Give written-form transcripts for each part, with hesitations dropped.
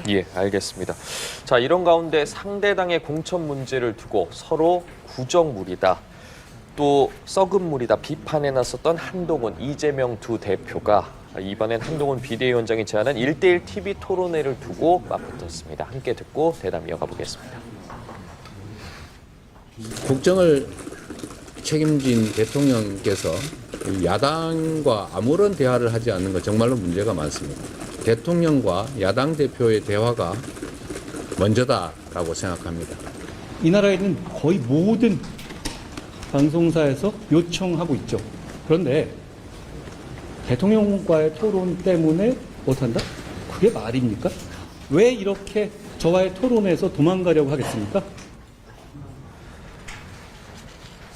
예, 알겠습니다. 자, 이런 가운데 상대당의 공천 문제를 두고 서로 구정물이다, 또 썩은 물이다 비판에 나섰던 한동훈, 이재명 두 대표가 이번엔 한동훈 비대위원장이 제안한 1대1 TV 토론회를 두고 맞붙었습니다. 함께 듣고 대담 이어가 보겠습니다. 국정을 책임진 대통령께서 야당과 아무런 대화를 하지 않는 건 정말로 문제가 많습니다. 대통령과 야당 대표의 대화가 먼저다라고 생각합니다. 이 나라에 있는 거의 모든 방송사에서 요청하고 있죠. 그런데 대통령과의 토론 때문에 못한다? 그게 말입니까? 왜 이렇게 저와의 토론에서 도망가려고 하겠습니까?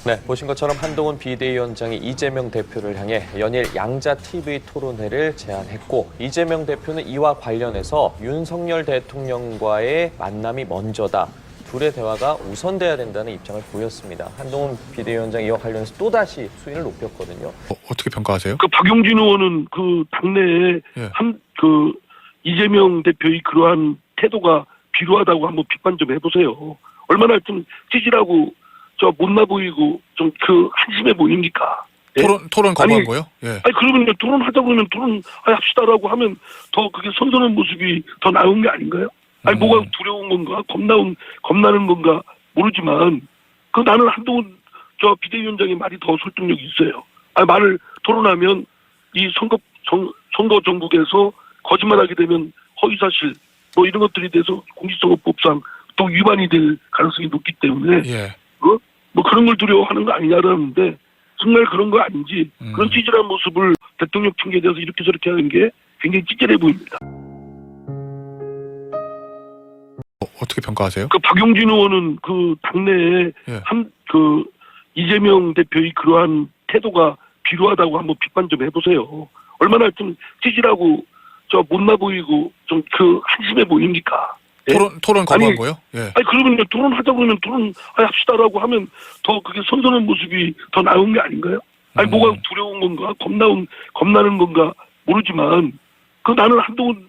네, 보신 것처럼 한동훈 비대위원장이 이재명 대표를 향해 연일 양자 TV 토론회를 제안했고, 이재명 대표는 이와 관련해서 윤석열 대통령과의 만남이 먼저다, 둘의 대화가 우선돼야 된다는 입장을 보였습니다. 한동훈 비대위원장 이와 관련해서 또다시 수위를 높였거든요. 어떻게 평가하세요? 박용진 의원은 그 당내에 이재명 대표의 그러한 태도가 비루하다고 한번 비판 좀 해보세요. 얼마나 좀 찌질하고 못나 보이고 좀 한심해 보입니까? 예? 토론 거부한 거요? 예. 아니 그러면 토론하자 그러면 합시다라고 하면 더 그게 선선한 모습이 더 나은 게 아닌가요? 아니 뭐가 두려운 건가 겁나는 건가 모르지만 나는 한동훈 비대위원장의 말이 더 설득력이 있어요. 아니 말을 토론하면 이 선거 전국에서 거짓말하게 되면 허위사실 뭐 이런 것들에 대해서 공직선거법상 또 위반이 될 가능성이 높기 때문에 예. 뭐 그런 걸 두려워하는 거 아니냐라는데 정말 그런 거 아닌지 그런 찌질한 모습을 대통령 핑계에 대해서 이렇게 저렇게 하는 게 굉장히 찌질해 보입니다. 어떻게 평가하세요? 박용진 의원은 그 당내에 예. 이재명 대표의 그러한 태도가 비루하다고 한번 비판 좀 해보세요. 얼마나 좀 찌질하고 못나 보이고 좀 한심해 보입니까? 예? 토론 거부한 거요? 예. 아니 그러면 토론하자 그러면 합시다라고 하면 더 그게 선선한 모습이 더 나은 게 아닌가요? 아니 뭐가 두려운 건가 겁나는 건가 모르지만 나는 한동훈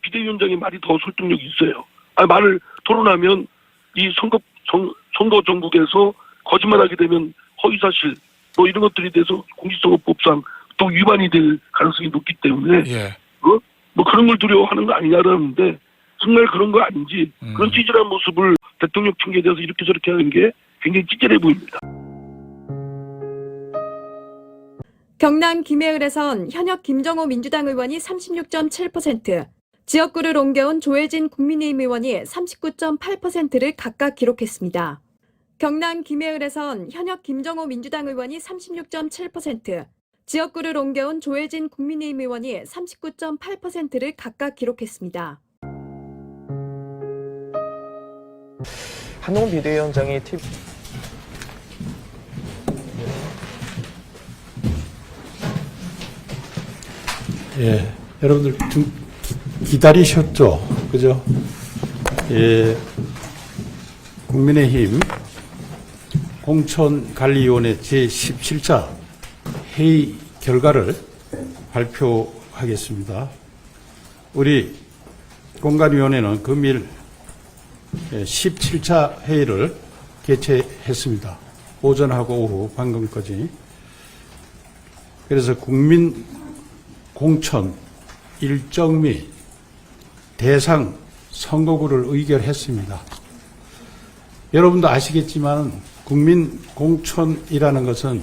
비대위원장의 말이 더 설득력이 있어요. 아니 말을 토론하면 이 선거 전국에서 거짓말하게 되면 허위사실 뭐 이런 것들에 대해서 공직선거법상 또 위반이 될 가능성이 높기 때문에 예. 뭐 그런 걸 두려워하는 거 아니냐라는데 정말 그런 거 아닌지 그런 찌질한 모습을 대통령 핑계에 대해서 이렇게 저렇게 하는 게 굉장히 찌질해 보입니다. 경남 김해을에선 현역 김정호 민주당 의원이 36.7%, 지역구를 옮겨온 조혜진 국민의힘 의원이 39.8%를 각각 기록했습니다. 경남 김해을에선 현역 김정호 민주당 의원이 36.7%, 지역구를 옮겨온 조혜진 국민의힘 의원이 39.8%를 각각 기록했습니다. 한동훈 비대위원장이 예, 여러분들 좀 기다리셨죠? 그죠? 예, 국민의힘 공천관리위원회 제17차 회의 결과를 발표하겠습니다. 우리 공관위원회는 금일 17차 회의를 개최했습니다. 오전하고 오후 방금까지. 그래서 국민 공천 일정 및 대상 선거구를 의결했습니다. 여러분도 아시겠지만 국민 공천이라는 것은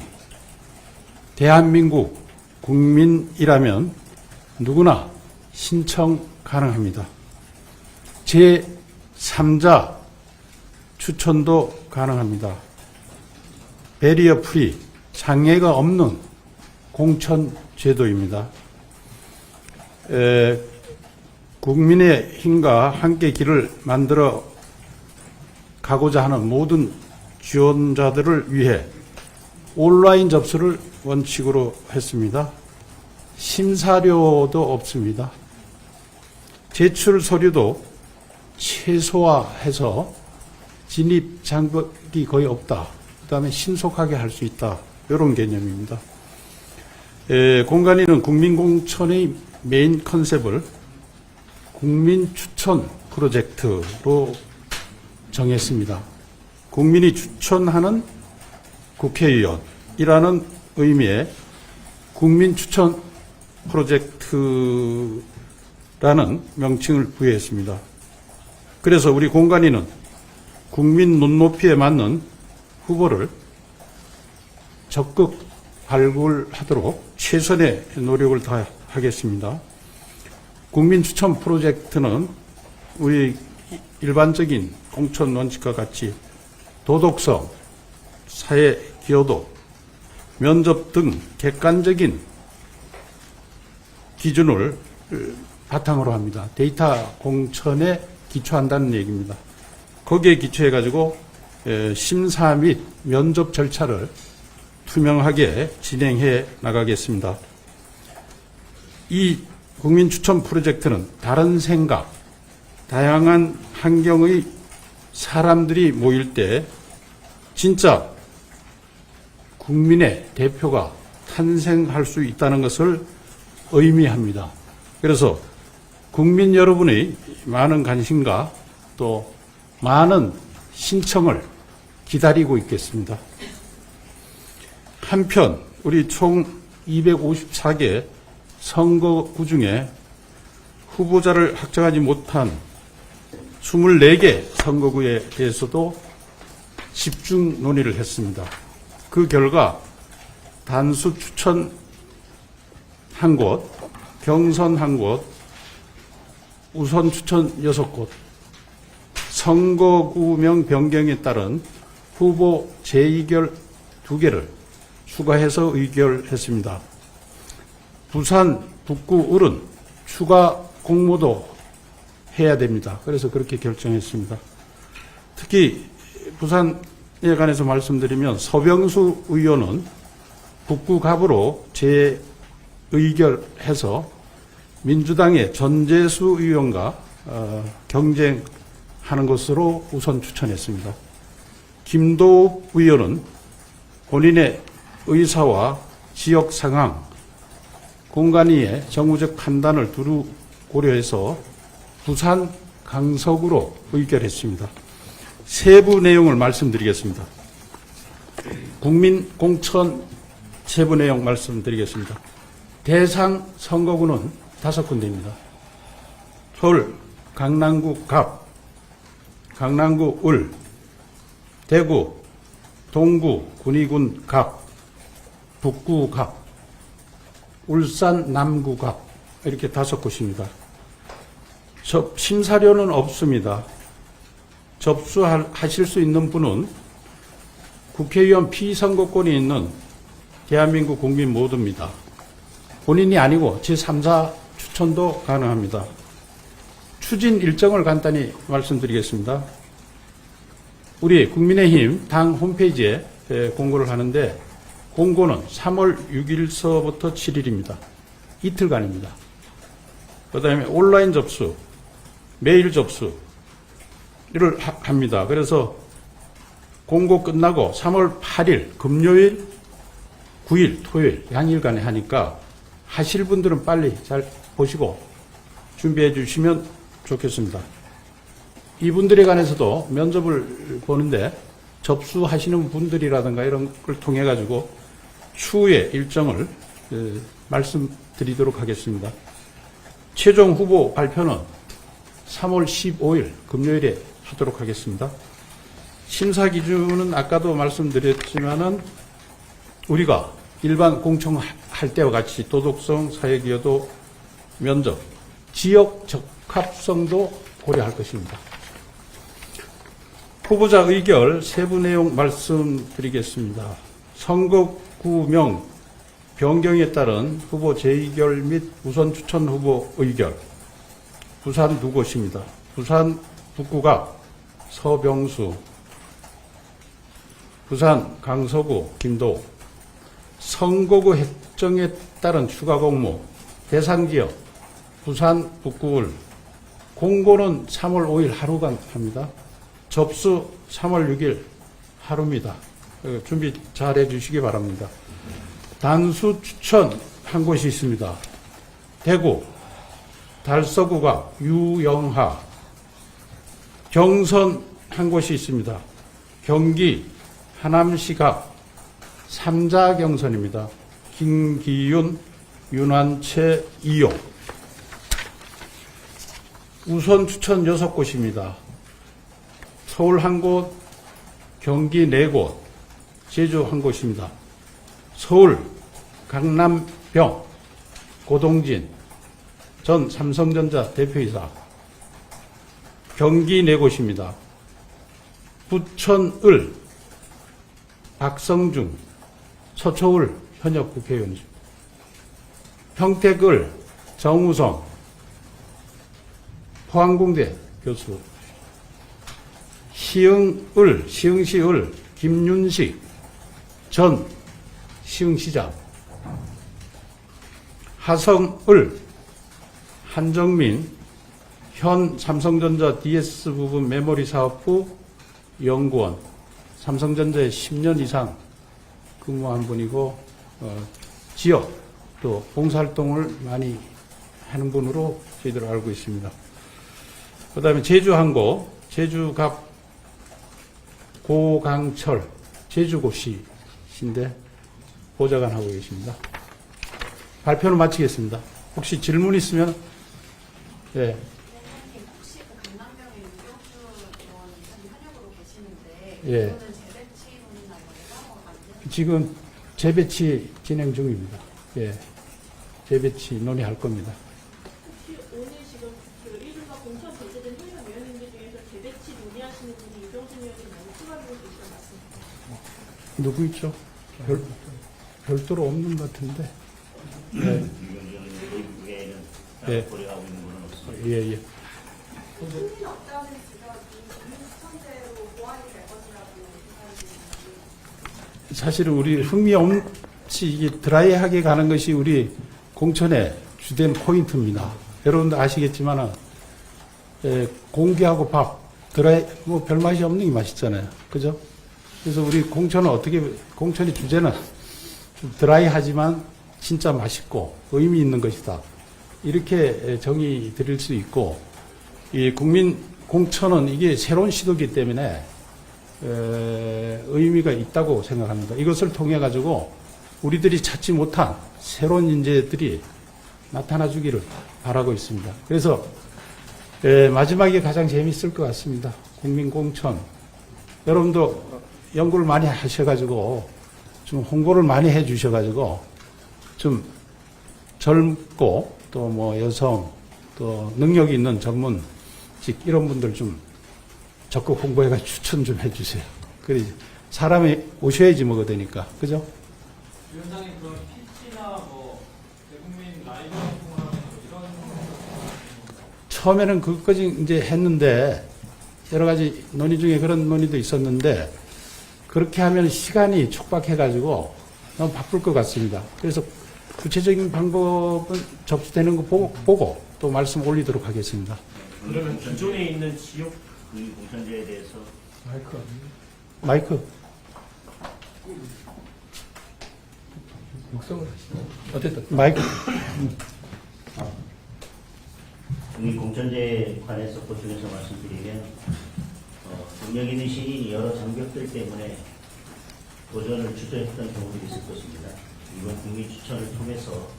대한민국 국민이라면 누구나 신청 가능합니다. 제3자 추천도 가능합니다. 배리어 프리, 장애가 없는 공천 제도입니다. 국민의힘과 함께 길을 만들어 가고자 하는 모든 지원자들을 위해 온라인 접수를 원칙으로 했습니다. 심사료도 없습니다. 제출 서류도 최소화해서 진입 장벽이 거의 없다. 그다음에 신속하게 할 수 있다. 이런 개념입니다. 공관위는 국민공천의 메인 컨셉을 국민 추천 프로젝트로 정했습니다. 국민이 추천하는 국회의원이라는 의미의 국민 추천 프로젝트라는 명칭을 부여했습니다. 그래서 우리 공관위는 국민 눈높이에 맞는 후보를 적극 발굴하도록 최선의 노력을 다하겠습니다. 국민 추천 프로젝트는 우리 일반적인 공천 원칙과 같이 도덕성, 사회 기여도, 면접 등 객관적인 기준을 바탕으로 합니다. 데이터 공천에 기초한다는 얘기입니다. 거기에 기초해 가지고 심사 및 면접 절차를 투명하게 진행해 나가겠습니다. 이 국민 추천 프로젝트는 다른 생각, 다양한 환경의 사람들이 모일 때 진짜 국민의 대표가 탄생할 수 있다는 것을 의미합니다. 그래서 국민 여러분의 많은 관심과 또 많은 신청을 기다리고 있겠습니다. 한편 우리 총 254개 선거구 중에 후보자를 확정하지 못한 24개 선거구에 대해서도 집중 논의를 했습니다. 그 결과 단수 추천 한 곳, 경선 한 곳, 우선 추천 6곳, 선거구명 변경에 따른 후보 재의결 2개를 추가해서 의결했습니다. 부산, 북구, 을은 추가 공모도 해야 됩니다. 그래서 그렇게 결정했습니다. 특히 부산에 관해서 말씀드리면 서병수 의원은 북구 갑으로 재의결해서 민주당의 전재수 의원과 경쟁하는 것으로 우선 추천했습니다. 김도읍 의원은 본인의 의사와 지역 상황, 공간위의 정무적 판단을 두루 고려해서 부산 강석으로 의결했습니다. 세부 내용을 말씀드리겠습니다. 국민 공천 세부 내용 말씀드리겠습니다. 대상 선거구는 5군데입니다. 서울 강남구 갑, 강남구 을, 대구 동구 군위군 갑, 북구 갑, 울산 남구 갑, 이렇게 5곳입니다. 심사료는 없습니다. 접수하실 수 있는 분은 국회의원 피선거권이 있는 대한민국 국민 모두입니다. 본인이 아니고 제3자 추천도 가능합니다. 추진 일정을 간단히 말씀드리겠습니다. 우리 국민의힘 당 홈페이지에 공고를 하는데 공고는 3월 6일서부터 7일입니다. 이틀간입니다. 그 다음에 온라인 접수, 메일 접수를 합니다. 그래서 공고 끝나고 3월 8일 금요일, 9일 토요일 양일간에 하니까 하실 분들은 빨리 잘 보시고 준비해 주시면 좋겠습니다. 이분들에 관해서도 면접을 보는데 접수하시는 분들이라든가 이런 걸 통해 가지고 추후에 일정을 말씀드리도록 하겠습니다. 최종 후보 발표는 3월 15일 금요일에 하도록 하겠습니다. 심사 기준은 아까도 말씀드렸지만은 우리가 일반 공청할 때와 같이 도덕성, 사회기여도, 면접, 지역 적합성도 고려할 것입니다. 후보자 의결 세부 내용 말씀드리겠습니다. 선거구명 변경에 따른 후보 재의결 및 우선 추천 후보 의결. 부산 2곳입니다. 부산 북구가 서병수, 부산 강서구 김도. 선거구 획정에 따른 추가 공모 대상지역 부산 북구을. 공고는 3월 5일 하루간 합니다. 접수 3월 6일 하루입니다. 준비 잘 해주시기 바랍니다. 단수 추천 한 곳이 있습니다. 대구 달서구가 유영하, 경선한 곳이 있습니다. 경기 하남시각 3자 경선입니다. 김기윤, 윤환채, 이용. 우선 추천 6곳입니다. 서울 1곳, 경기 4곳, 제주 1곳입니다. 서울, 강남병, 고동진 전 삼성전자 대표이사. 경기 4곳입니다. 부천을, 박성중, 서초을 현역 국회의원. 평택을, 정우성, 포항공대 교수. 시흥시을, 김윤식 전 시흥시장. 하성을, 한정민 현 삼성전자 DS 부분 메모리 사업부 연구원. 삼성전자에 10년 이상 근무한 분이고 지역 또 봉사활동을 많이 하는 분으로 저희들 알고 있습니다. 그 다음에 제주 한 곳, 제주갑 고강철 제주고시신데 보좌관 하고 계십니다. 발표는 마치겠습니다. 혹시 질문 있으면 예. 혹시 그 강남병의 유경수 의원이 현역으로 계시는데 예. 이거는 재배치 논의나 이런 거 지금 재배치 진행 중입니다. 예. 재배치 논의할 겁니다. 혹시 오늘 지금 그 일부가 공천 배제된 현역 의원님들 중에서 재배치 논의하시는 분이 유경수 의원이 많이 추가되고 계시는 맞습니다. 누구 있죠? 별도로 없는 것 같은데. 예. 예. 예, 예. 사실은 우리 흥미없이 이게 드라이하게 가는 것이 우리 공천의 주된 포인트입니다. 여러분도 아시겠지만 공기하고 밥 드라이 뭐 별 맛이 없는 게 맛있잖아요. 그죠? 그래서 우리 공천은 공천의 주제는 좀 드라이하지만 진짜 맛있고 의미 있는 것이다. 이렇게 정의 드릴 수 있고, 이 국민 공천은 이게 새로운 시도이기 때문에 의미가 있다고 생각합니다. 이것을 통해 가지고 우리들이 찾지 못한 새로운 인재들이 나타나 주기를 바라고 있습니다. 그래서 마지막에 가장 재미있을 것 같습니다. 국민 공천. 여러분도 연구를 많이 하셔가지고 좀 홍보를 많이 해주셔가지고 좀 젊고 또 뭐 여성 또 능력이 있는 전문직 이런 분들 좀 적극 홍보해가 추천 좀 해주세요. 그래 사람이 오셔야지 뭐가 되니까. 그죠? 위원장님 그럼 PC나 뭐 대국민 라이브 통화하는 이런 처음에는 그것까지 이제 했는데 여러 가지 논의 중에 그런 논의도 있었는데 그렇게 하면 시간이 촉박해가지고 너무 바쁠 것 같습니다. 그래서 구체적인 방법은 접수되는 거 보고 또 말씀 올리도록 하겠습니다. 그러면 기존에 있는 지역 공천제에 대해서 마이크. 어쨌든 마이크. 국민공천제에 관해서 보충해서 말씀드리면 능력 있는 시인이 여러 장벽들 때문에 도전을 주저했던 경우도 있을 것입니다. 이번 국민추천을 통해서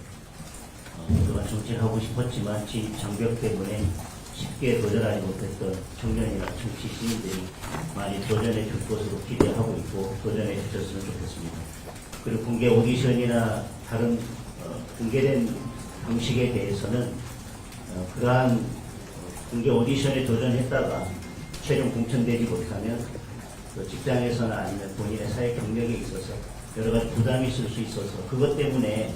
그동안 정치를 하고 싶었지만 장벽 때문에 쉽게 도전하지 못했던 청년이나 정치 시민들이 많이 도전해 줄 것으로 기대하고 있고 도전해 주셨으면 좋겠습니다. 그리고 공개 오디션이나 다른 공개된 방식에 대해서는 그러한 공개 오디션에 도전했다가 최종 공천되지 못하면 직장에서나 아니면 본인의 사회 경력에 있어서 여러 가지 부담이 있을 수 있어서 그것 때문에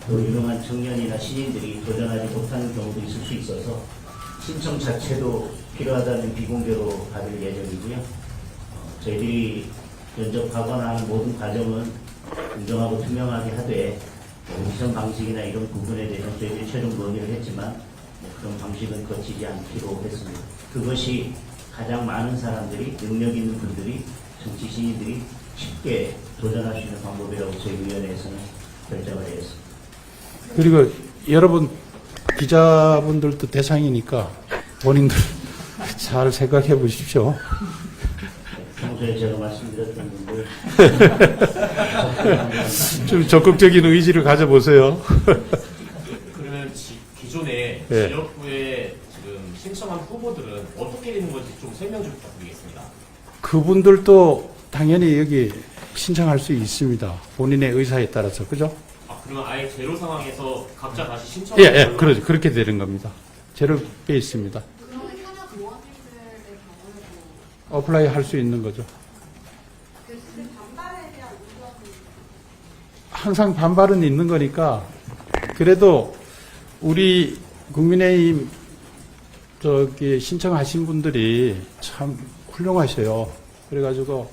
또 유능한 청년이나 시민들이 도전하지 못하는 경우도 있을 수 있어서 신청 자체도 필요하다는 비공개로 받을 예정이고요. 저희들이 면접하거나 하는 모든 과정은 공정하고 투명하게 하되 오디션 방식이나 이런 부분에 대해서 저희들이 최종 논의를 했지만 그런 방식은 거치지 않기로 했습니다. 그것이 가장 많은 사람들이 능력 있는 분들이 정치 시민들이 쉽게 도전할 수 있는 방법이라고 저희 위원회에서는 결정을 했습니다. 그리고 여러분 기자분들도 대상이니까 본인들 잘 생각해 보십시오. 평소에 제가 말씀드렸던 분들 좀 적극적인 의지를 가져보세요. 그러면 기존에 예. 지역구에 지금 신청한 후보들은 어떻게 되는 건지 좀 설명 좀 부탁드리겠습니다. 그분들도 당연히 여기 신청할 수 있습니다. 본인의 의사에 따라서. 그죠? 아, 그러면 아예 제로 상황에서 각자 다시 예, 신청하는 예, 걸로? 그러죠. 그렇게 되는 겁니다. 제로 빼 있습니다. 그러면 현역 의원님들의 경우에도 어플라이 할 수 있는 거죠. 그 반발에 대한 의견은 항상 반발은 있는 거니까 그래도 우리 국민의힘 저기 신청하신 분들이 참 훌륭하셔요. 그래가지고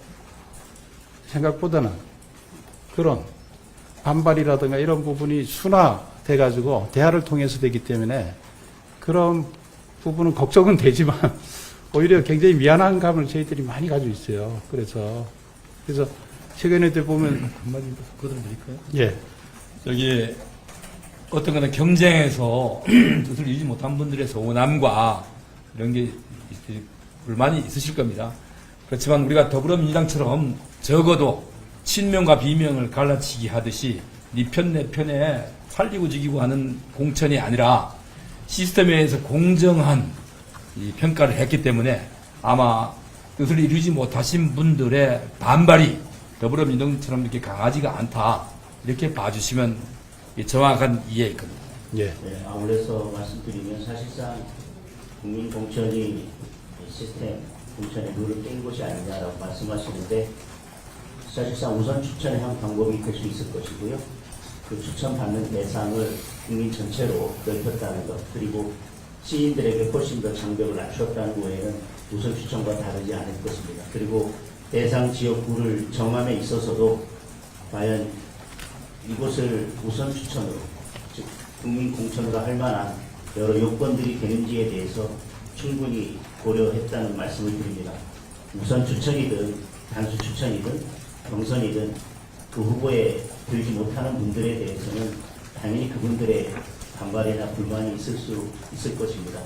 생각보다는 그런 반발이라든가 이런 부분이 순화돼가지고 대화를 통해서 되기 때문에 그런 부분은 걱정은 되지만 오히려 굉장히 미안한 감을 저희들이 많이 가지고 있어요. 그래서 최근에 보면 한마디 그대로 드릴까요? 예. 저기 어떤 거는 경쟁에서 뜻을 이루지 못한 분들의 서운함과 이런 게 불만이 있으실 겁니다. 그렇지만 우리가 더불어민주당처럼 적어도 친명과 비명을 갈라치기 하듯이 네 편 내 편에 살리고 죽이고 하는 공천이 아니라 시스템에 의해서 공정한 이 평가를 했기 때문에 아마 뜻을 이루지 못하신 분들의 반발이 더불어민주당처럼 이렇게 강하지가 않다 이렇게 봐주시면 정확한 이해일 겁니다. 예. 네, 아울러서 말씀드리면 사실상 국민 공천이 시스템 공천의 룰을 깬 것이 아니냐라고 말씀하시는데 사실상 우선 추천의 한 방법이 될 수 있을 것이고요. 그 추천받는 대상을 국민 전체로 넓혔다는 것 그리고 시인들에게 훨씬 더 장벽을 낮추었다는 거에는 우선 추천과 다르지 않을 것입니다. 그리고 대상 지역구를 정함에 있어서도 과연 이곳을 우선 추천으로 즉 국민 공천으로 할 만한 여러 요건들이 되는지에 대해서 충분히 고려했다는 말씀을 드립니다. 우선 추천이든 단수 추천이든 경선이든 그 후보에 들지 못하는 분들에 대해서는 당연히 그분들의 반발이나 불만이 있을 것입니다.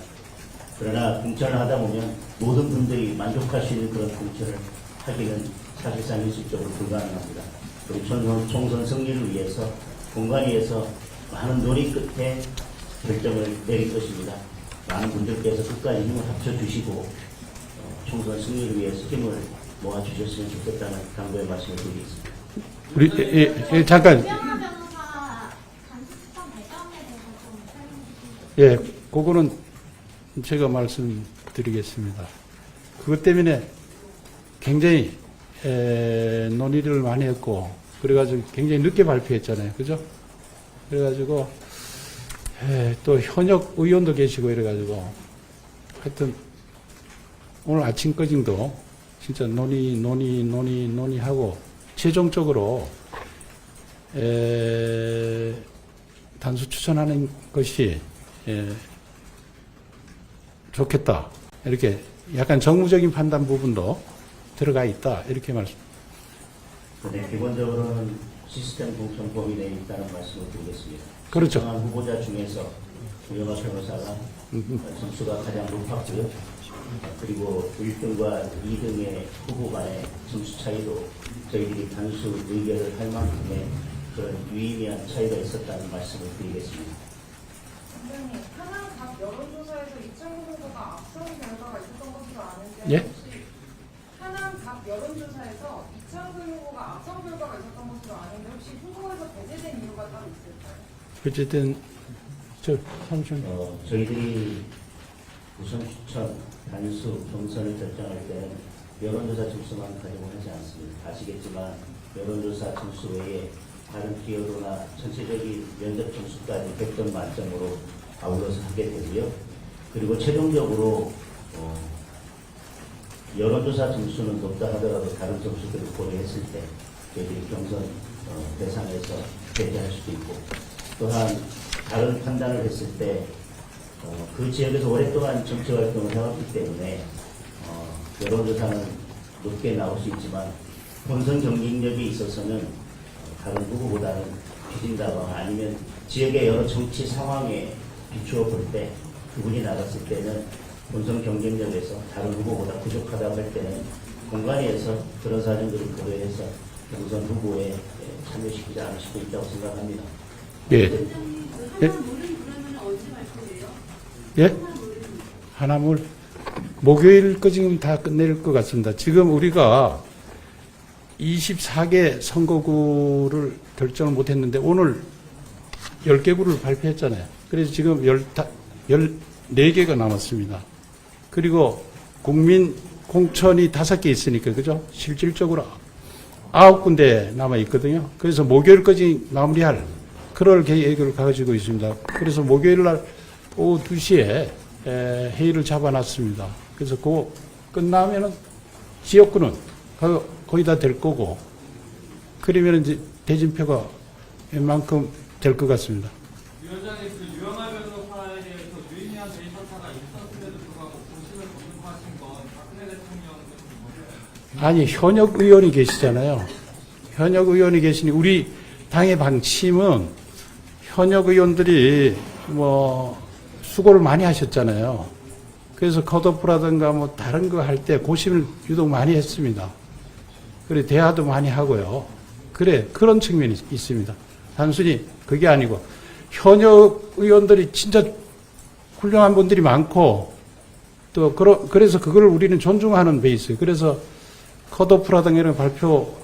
그러나 공천을 하다 보면 모든 분들이 만족할 수 있는 그런 공천을 하기는 사실상 현실적으로 불가능합니다. 우리 총선 승리를 위해서 공관위에서 많은 논의 끝에 결정을 내릴 것입니다. 많은 분들께서 끝까지 힘을 합쳐주시고 총선 승리를 위해서 힘을 모아주셨으면 좋겠다는 당부의 말씀을 드리겠습니다. 우리 잠깐 유명한 변호사 단수 추천 배경에 대해서 좀 설명해 주시죠. 예, 그거는 제가 말씀드리겠습니다. 그것 때문에 굉장히 논의를 많이 했고 그래가지고 굉장히 늦게 발표했잖아요. 그죠? 그래가지고 또 현역 의원도 계시고 이래가지고 하여튼 오늘 아침까지도 진짜 논의하고 최종적으로 단수 추천하는 것이 좋겠다. 이렇게 약간 정무적인 판단 부분도 들어가 있다. 이렇게 말씀. 네, 기본적으로는 시스템 공천 범위 내에 있다는 말씀을 드리겠습니다. 그렇죠. 신청한 후보자 중에서 우영아 변호사가 점수가 가장 높았고요. 그리고 1등과 2등의 후보 간의 점수 차이도 저희들이 단수 의결을 할 만큼의 그런 유의미한 차이가 있었다는 말씀을 드리겠습니다. 선생님, 하나 각 여론조사에서 이창훈 후보가 앞선 결과가 있었던 것으로 아는데 예? 혹시 하나 각 여론조사에서 이창훈 후보가 앞선 결과가 있었던 것으로 아는데 혹시 후보에서 배제된 이유가 따로 있을까요? 어쨌든 저희들이 우선 추천, 단수, 경선을 결정할 때는 여론조사 점수만 가지고 하지 않습니다. 아시겠지만 여론조사 점수 외에 다른 기여도나 전체적인 면접 점수까지 100점 만점으로 아울러서 하게 되고요. 그리고 최종적으로 여론조사 점수는 높다 하더라도 다른 점수들을 고려했을 때 저희들이 경선 대상에서 배제할 수도 있고 또한 다른 판단을 했을 때 그 지역에서 오랫동안 정치활동을 해왔기 때문에 여론조사는 높게 나올 수 있지만 본선 경쟁력에 있어서는 다른 후보보다는 뒤진다거나 아니면 지역의 여러 정치 상황에 비추어 볼 때 그분이 나갔을 때는 본선 경쟁력에서 다른 후보보다 부족하다고 할 때는 공관위에서 그런 사정들을 고려해서 경선 후보에 참여시키지 않을 수도 있다고 생각합니다. 예. 예? 예? 하나물 목요일까지 지금 다 끝낼 것 같습니다. 지금 우리가 24개 선거구를 결정을 못했는데 오늘 10개구를 발표했잖아요. 그래서 지금 14개가 남았습니다. 그리고 국민 공천이 5개 있으니까, 그죠? 실질적으로 9군데 남아있거든요. 그래서 목요일까지 마무리할 그럴 계획을 가지고 있습니다. 그래서 목요일날 오후 2시에 회의를 잡아놨습니다. 그래서 그거 끝나면은 지역구는 거의 다 될 거고, 그러면 이제 대진표가 웬만큼 될 것 같습니다. 위원장님, 그 유영하 변호사에 대해서 유의미한 데이터가 있었음에도 불구하고 고심을 거듭하신 건 박근혜 대통령 아니, 현역 의원이 계시잖아요. 현역 의원이 계시니 우리 당의 방침은 현역 의원들이 뭐 수고를 많이 하셨잖아요. 그래서 컷오프라든가 뭐 다른 거 할 때 고심을 유독 많이 했습니다. 그래, 대화도 많이 하고요. 그래, 그런 측면이 있습니다. 단순히 그게 아니고 현역 의원들이 진짜 훌륭한 분들이 많고 또 그래서 그걸 우리는 존중하는 베이스. 그래서 컷오프라든가 이런 발표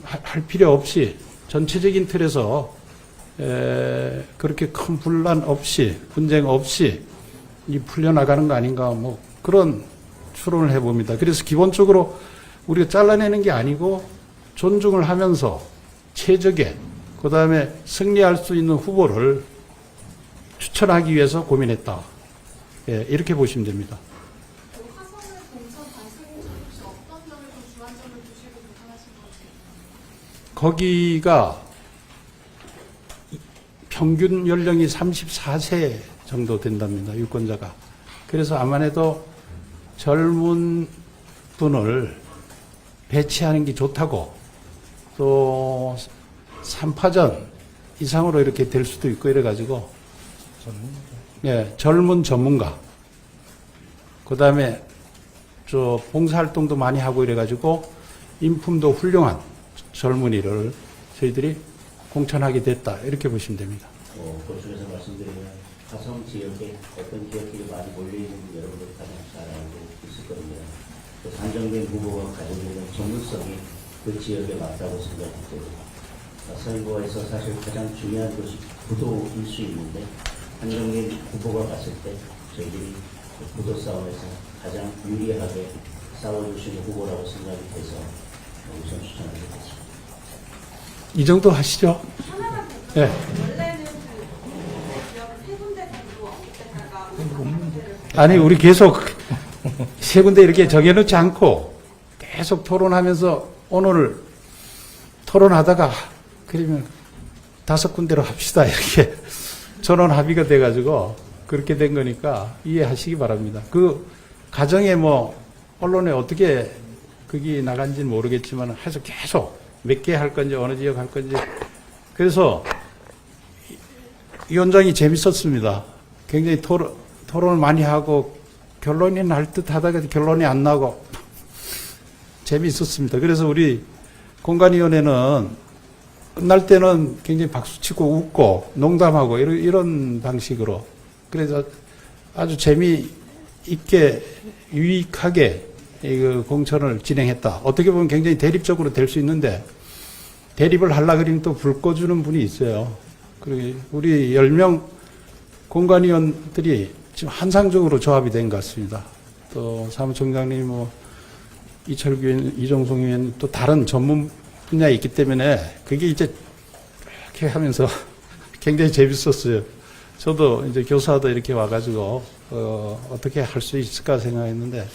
할 필요 없이 전체적인 틀에서 그렇게 큰 분란 없이 분쟁 없이 이 풀려나가는 거 아닌가 뭐 그런 추론을 해봅니다. 그래서 기본적으로 우리가 잘라내는 게 아니고 존중을 하면서 최적의 그다음에 승리할 수 있는 후보를 추천하기 위해서 고민했다. 예, 이렇게 보시면 됩니다. 화성의 공천 반영에 혹시 어떤 점을 좀 주안점을 두시고 구성하신 거죠? 거기가 평균 연령이 34세 정도 된답니다. 유권자가. 그래서 아무래도 젊은 분을 배치하는 게 좋다고 또 3파전 이상으로 이렇게 될 수도 있고 이래가지고 예, 젊은 전문가 그 다음에 저 봉사활동도 많이 하고 이래가지고 인품도 훌륭한 젊은이를 저희들이 공천하게 됐다 이렇게 보시면 됩니다. 그쪽에서 말씀드리면 화성 지역에 어떤 지역들이 많이 몰려있는지 여러분들이 가장 잘 알고 있을 겁니다. 그 산정된 후보가 가지고 있는 전문성이 그 지역에 맞다고 생각합니다. 선거에서 사실 가장 중요한 것이 구도일 수 있는데 한정민 후보가 갔을 때 저희들이 그 구도 싸움에서 가장 유리하게 싸워주시는 후보라고 생각이 돼서 우선 추천하게 됐습니다. 이 정도 하시죠? 예. 원래는 그 지역을 세 군데 정도 언급했다가 아니 우리 계속 세 군데 이렇게 정해놓지 않고 계속 토론하면서 오늘 토론하다가 그러면 5군데로 합시다 이렇게 전원 합의가 돼가지고 그렇게 된 거니까 이해하시기 바랍니다. 그 가정에 뭐 언론에 어떻게 그게 나간지는 모르겠지만 해서 계속 몇 개 할 건지 어느 지역 할 건지 그래서 위원장이 재밌었습니다. 굉장히 토론을 많이 하고 결론이 날 듯 하다가 결론이 안 나고 재미있었습니다. 그래서 우리 공관위원회는 끝날 때는 굉장히 박수치고 웃고 농담하고 이런 방식으로 그래서 아주 재미있게 유익하게 그 공천을 진행했다. 어떻게 보면 굉장히 대립적으로 될 수 있는데 대립을 하려고 그러면 또 불 꺼주는 분이 있어요. 그리고 우리 10명 공관위원들이 지금 한상적으로 조합이 된 것 같습니다. 또 사무총장님, 뭐 이철규 의원, 이종성 의원 또 다른 전문 분야에 있기 때문에 그게 이제 이렇게 하면서 굉장히 재밌었어요. 저도 이제 교사도 이렇게 와가지고 어떻게 할 수 있을까 생각했는데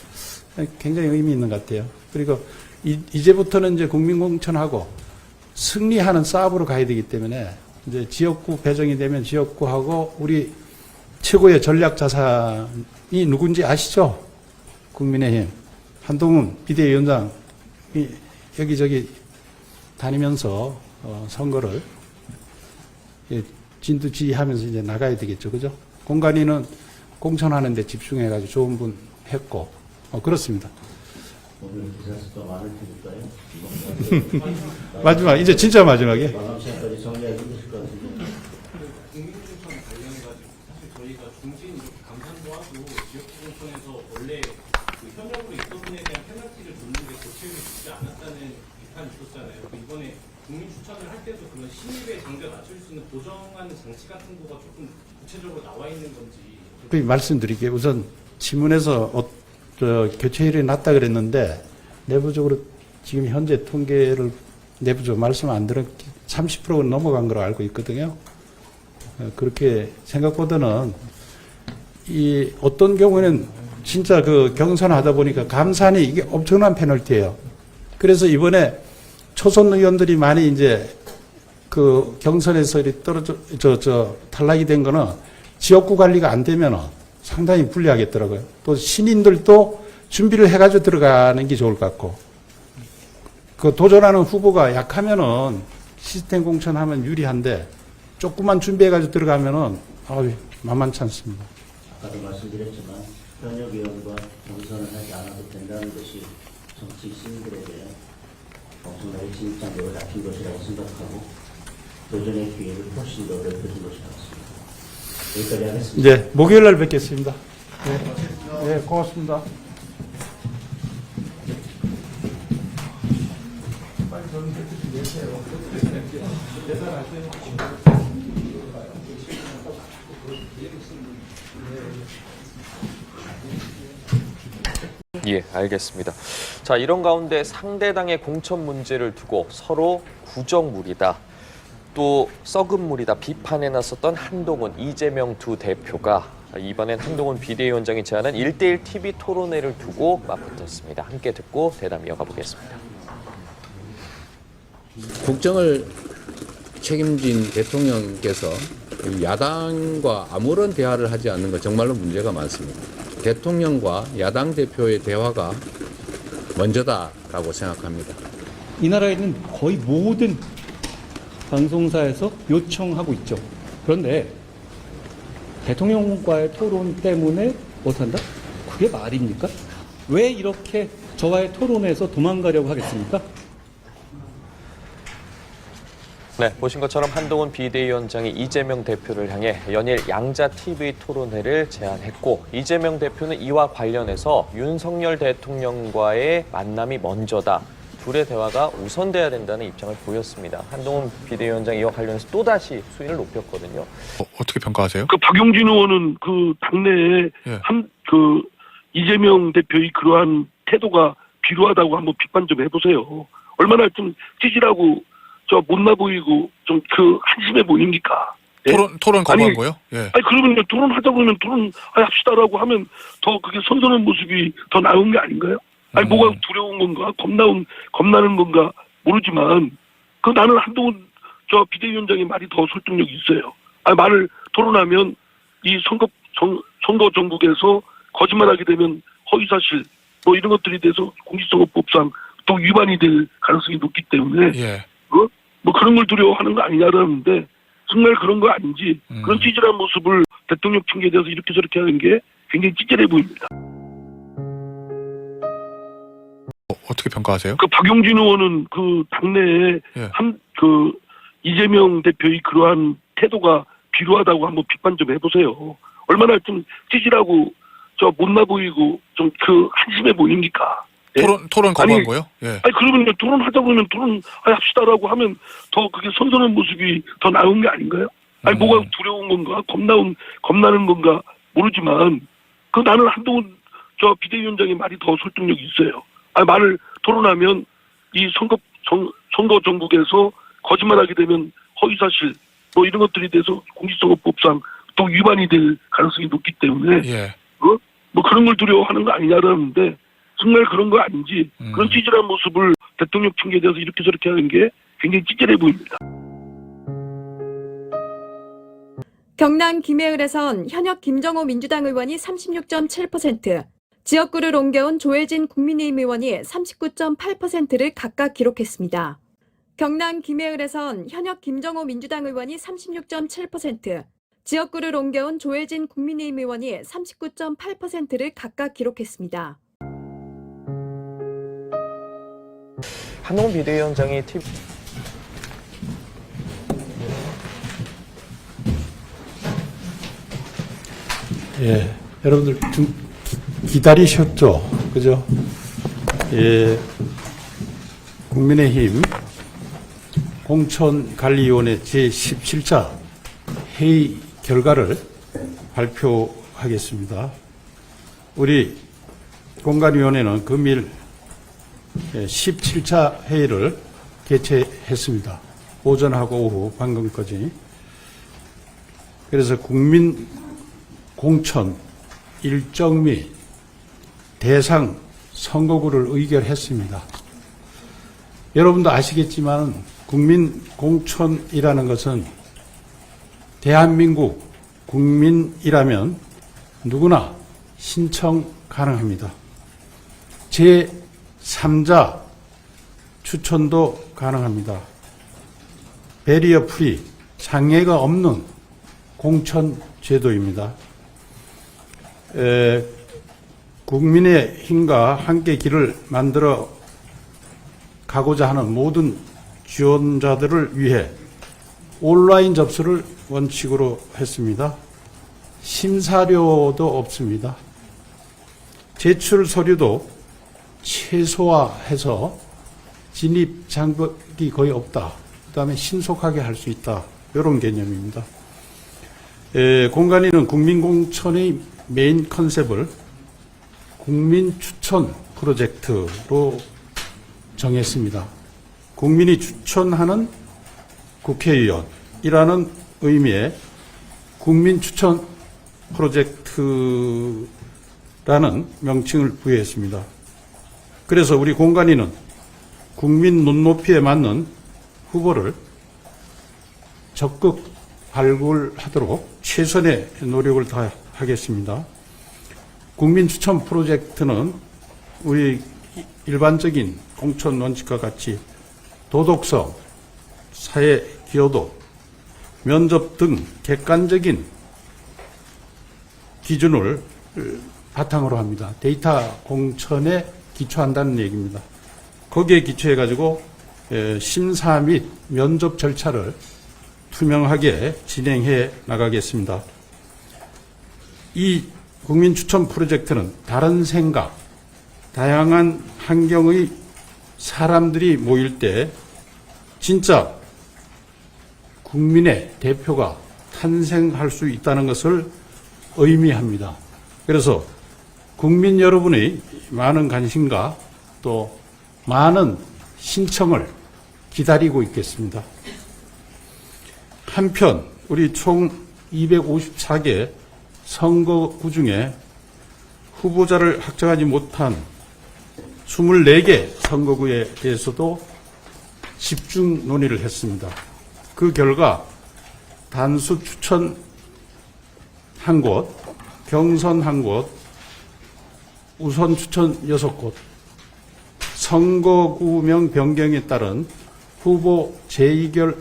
굉장히 의미 있는 것 같아요. 그리고 이제부터는 이제 국민공천하고 승리하는 싸움으로 가야 되기 때문에 이제 지역구 배정이 되면 지역구하고 우리 최고의 전략 자산이 누군지 아시죠? 국민의힘 한동훈 비대위원장이 여기저기 다니면서 선거를 진두지휘하면서 이제 나가야 되겠죠. 그죠? 공관위는 공천하는 데 집중해가지고 좋은 분 했고, 그렇습니다. 오늘 기사 수가 많을 테니까요. 마지막, 이제 진짜 마지막에. 마감 시간까지 정리하기 힘드실 것 같은데. 국민공천 관련해가지고 사실 저희가 중진 이렇게 감산도 하고 지역공천에서 원래 그 현역으로 있던 분에 대한 페널티를 줬는 게 고체율이 좋지 않았다는 비판이 있었잖아요. 이번에 국민 추천을 할 때도 그런 신입의 장벽 낮출 수 있는 보정하는 장치 같은 거가 조금 구체적으로 나와 있는 건지. 말씀드릴게요. 우선 지문에서 교체율이 낮다 그랬는데 내부적으로 지금 현재 통계를 내부적으로 말씀 안 들었 30%가 넘어간 걸로 알고 있거든요. 그렇게 생각보다는 이 어떤 경우에는 진짜 그 경선하다 보니까 감산이 이게 엄청난 페널티예요. 그래서 이번에 초선 의원들이 많이 이제 그 경선에서 탈락이 된 거는 지역구 관리가 안 되면 상당히 불리하겠더라고요. 또 신인들도 준비를 해가지고 들어가는 게 좋을 것 같고, 그 도전하는 후보가 약하면은 시스템 공천하면 유리한데 조금만 준비해가지고 들어가면은 만만치 않습니다. 아까도 말씀드렸지만 현역 의원과 경선을 하지 않아도 된다는 것이 정치 시민들에게 엄청나게 진입장벽을 낮춘 것이라고 생각하고 도전의 기회를 훨씬 더 넓혀준 것이라고 생각합니다. 여기까지 하겠습니다. 이제 목요일 날 뵙겠습니다. 네, 고맙습니다. 예, 알겠습니다. 자, 이런 가운데 상대당의 공천 문제를 두고 서로 구정물이다, 또 썩은 물이다 비판에 나섰던 한동훈, 이재명 두 대표가 이번엔 한동훈 비대위원장이 제안한 1대1 TV 토론회를 두고 맞붙었습니다. 함께 듣고 대담 이어가 보겠습니다. 국정을 책임진 대통령께서 야당과 아무런 대화를 하지 않는 것 정말로 문제가 많습니다. 대통령과 야당 대표의 대화가 먼저다라고 생각합니다. 이 나라에 있는 거의 모든 방송사에서 요청하고 있죠. 그런데 대통령과의 토론 때문에 못한다? 그게 말입니까? 왜 이렇게 저와의 토론에서 도망가려고 하겠습니까? 네, 보신 것처럼 한동훈 비대위원장이 이재명 대표를 향해 연일 양자 TV 토론회를 제안했고, 이재명 대표는 이와 관련해서 윤석열 대통령과의 만남이 먼저다, 둘의 대화가 우선돼야 된다는 입장을 보였습니다. 한동훈 비대위원장이 이와 관련해서 또다시 수위를 높였거든요. 어떻게 평가하세요? 그 박용진 의원은 그 당내에 예. 이재명 대표의 그러한 태도가 비루하다고 한번 비판 좀 해보세요. 얼마나 좀 찌질하고 못나 보이고 좀 한심해 보입니까? 예? 토론 거부한 거요? 예. 그러면 토론하자 그러면 합시다라고 하면 더 그게 선선한 모습이 더 나은 게 아닌가요? 뭐가 두려운 건가, 겁나는 건가 모르지만 나는 한동훈 비대위원장의 말이 더 설득력이 있어요. 말을 토론하면 이 선거 전국에서 거짓말하게 되면 허위사실 이런 것들에 대해서 공직선거법상 또 위반이 될 가능성이 높기 때문에 예. 그런 걸 두려워하는 거 아니냐라는데 정말 그런 거 아닌지 그런 찌질한 모습을 대통령 핑계에 대해서 이렇게 저렇게 하는 게 굉장히 찌질해 보입니다. 어떻게 평가하세요? 그 박용진 의원은 그 당내에 예. 이재명 대표의 그러한 태도가 비루하다고 한번 비판 좀 해보세요. 얼마나 좀 찌질하고 못나 보이고 좀 한심해 보입니까? 예? 토론 거부한 거요? 예. 그러면 토론하자 그러면 합시다라고 하면 더 그게 선선한 모습이 더 나은 게 아닌가요? 뭐가 두려운 건가, 겁나는 건가 모르지만 나는 한동훈 비대위원장의 말이 더 설득력이 있어요. 말을 토론하면 이 선거 전국에서 거짓말하게 되면 허위사실 이런 것들에 대해서 공직선거법상 또 위반이 될 가능성이 높기 때문에 예. 그런 걸 두려워하는 거 아니냐라는데 정말 그런 거 아닌지 그런 찌질한 모습을 대통령 핑계에 대해서 이렇게 저렇게 하는 게 굉장히 찌질해 보입니다. 경남 김해을에선 현역 김정호 민주당 의원이 36.7%, 지역구를 옮겨온 조혜진 국민의힘 의원이 39.8%를 각각 기록했습니다. 경남 김해을에선 현역 김정호 민주당 의원이 36.7%, 지역구를 옮겨온 조혜진 국민의힘 의원이 39.8%를 각각 기록했습니다. 한동훈 비대위원장이 TV 예, 여러분들 기다리셨죠? 그죠? 예, 국민의힘 공천관리위원회 제17차 회의 결과를 발표하겠습니다. 우리 공관위원회는 금일 17차 회의를 개최했습니다. 오전하고 오후 방금까지. 그래서 국민 공천 일정 및 대상 선거구를 의결했습니다. 여러분도 아시겠지만 국민 공천이라는 것은 대한민국 국민이라면 누구나 신청 가능합니다. 제3자 추천도 가능합니다. 배리어 프리, 장애가 없는 공천 제도입니다. 국민의 힘과 함께 길을 만들어 가고자 하는 모든 지원자들을 위해 온라인 접수를 원칙으로 했습니다. 심사료도 없습니다. 제출 서류도 최소화해서 진입 장벽이 거의 없다. 그 다음에 신속하게 할 수 있다. 이런 개념입니다. 공관위는 국민공천의 메인 컨셉을 국민추천 프로젝트로 정했습니다. 국민이 추천하는 국회의원이라는 의미의 국민추천 프로젝트라는 명칭을 부여했습니다. 그래서 우리 공관위는 국민 눈높이에 맞는 후보를 적극 발굴하도록 최선의 노력을 다하겠습니다. 국민추천 프로젝트는 우리 일반적인 공천 원칙과 같이 도덕성, 사회 기여도, 면접 등 객관적인 기준을 바탕으로 합니다. 데이터 공천에 기초한다는 얘기입니다. 거기에 기초해가지고 심사 및 면접 절차를 투명하게 진행해 나가겠습니다. 이 국민추천 프로젝트는 다른 생각, 다양한 환경의 사람들이 모일 때 진짜 국민의 대표가 탄생할 수 있다는 것을 의미합니다. 그래서 국민 여러분의 많은 관심과 또 많은 신청을 기다리고 있겠습니다. 한편 우리 총 254개 선거구 중에 후보자를 확정하지 못한 24개 선거구에 대해서도 집중 논의를 했습니다. 그 결과 단수 추천 한 곳, 경선 한 곳, 우선 추천 6곳, 선거구명 변경에 따른 후보 재의결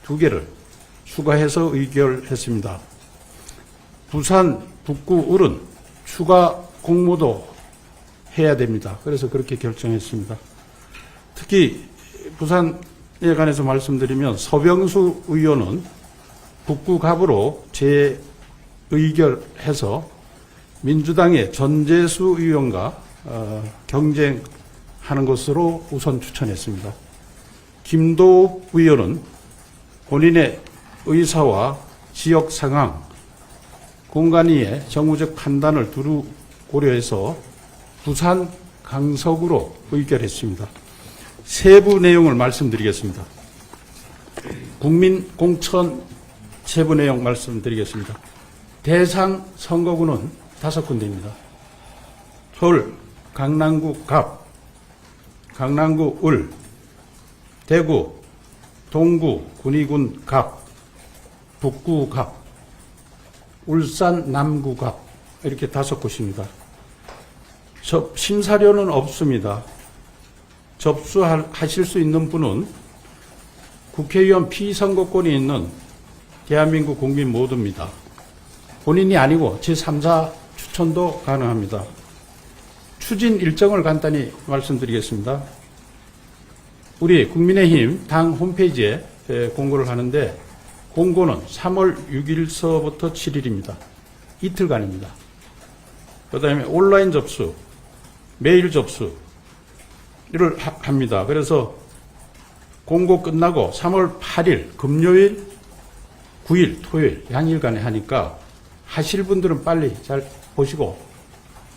2개를 추가해서 의결했습니다. 부산, 북구, 울은 추가 공모도 해야 됩니다. 그래서 그렇게 결정했습니다. 특히 부산에 관해서 말씀드리면 서병수 의원은 북구 갑으로 재의결해서 민주당의 전재수 의원과 경쟁하는 것으로 우선 추천했습니다. 김도읍 의원은 본인의 의사와 지역 상황, 공관위의 정무적 판단을 두루 고려해서 부산 강석으로 의결했습니다. 세부 내용을 말씀드리겠습니다. 국민 공천 세부 내용 말씀드리겠습니다. 대상 선거구는 5군데입니다. 서울 강남구 갑, 강남구 을, 대구 동구 군위군 갑, 북구 갑, 울산 남구 갑, 이렇게 5곳입니다. 심사료는 없습니다. 접수하실 수 있는 분은 국회의원 피선거권이 있는 대한민국 국민 모두입니다. 본인이 아니고 제3자 추천도 가능합니다. 추진 일정을 간단히 말씀드리겠습니다. 우리 국민의힘 당 홈페이지에 공고를 하는데 공고는 3월 6일서부터 7일입니다. 이틀간입니다. 그 다음에 온라인 접수, 메일 접수를 합니다. 그래서 공고 끝나고 3월 8일 금요일, 9일 토요일 양일간에 하니까 하실 분들은 빨리 잘 보시고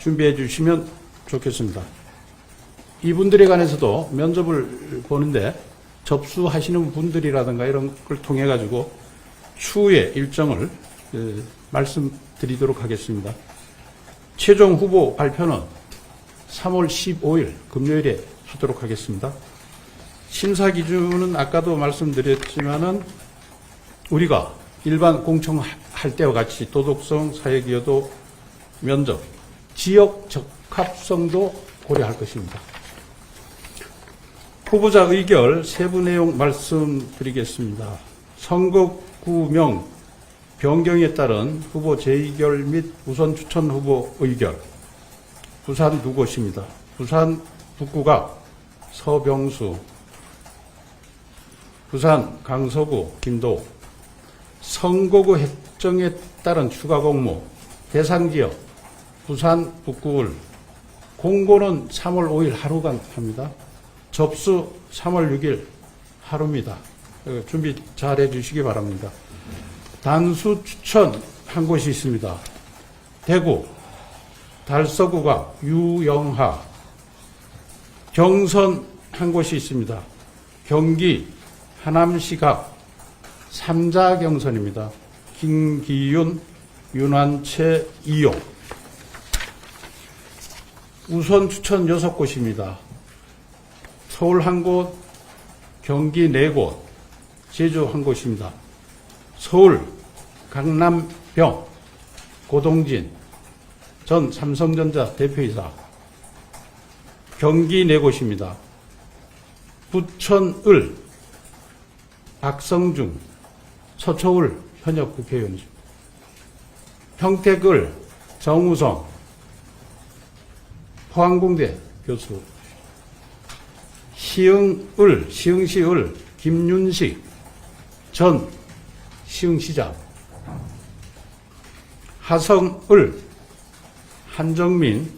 준비해 주시면 좋겠습니다. 이분들에 관해서도 면접을 보는데 접수하시는 분들이라든가 이런 걸 통해 가지고 추후에 일정을 말씀드리도록 하겠습니다. 최종 후보 발표는 3월 15일 금요일에 하도록 하겠습니다. 심사 기준은 아까도 말씀드렸지만은 우리가 일반 공청할 때와 같이 도덕성, 사회기여도, 면접, 지역 적합성도 고려할 것입니다. 후보자 의결 세부 내용 말씀드리겠습니다. 선거구명 변경에 따른 후보 재의결 및 우선 추천 후보 의결. 부산 두 곳입니다. 부산 북구가 서병수, 부산 강서구 김도. 선거구 획정에 따른 추가 공모 대상지역 부산 북구을 공고는 3월 5일 하루간 합니다. 접수 3월 6일 하루입니다. 준비 잘 해주시기 바랍니다. 단수 추천 한 곳이 있습니다. 대구 달서구가 유영하. 경선 한 곳이 있습니다. 경기 하남시각 3자 경선입니다. 김기윤, 윤환채, 이용. 우선 추천 6곳입니다. 서울 한 곳, 경기 4곳, 제주 한 곳입니다. 서울, 강남병, 고동진, 전 삼성전자 대표이사. 경기 4곳입니다. 부천을, 박성중, 서초을 현역 국회의원이죠. 평택을 정우성, 포항공대 교수. 시흥시을 김윤식 전 시흥시장. 하성을 한정민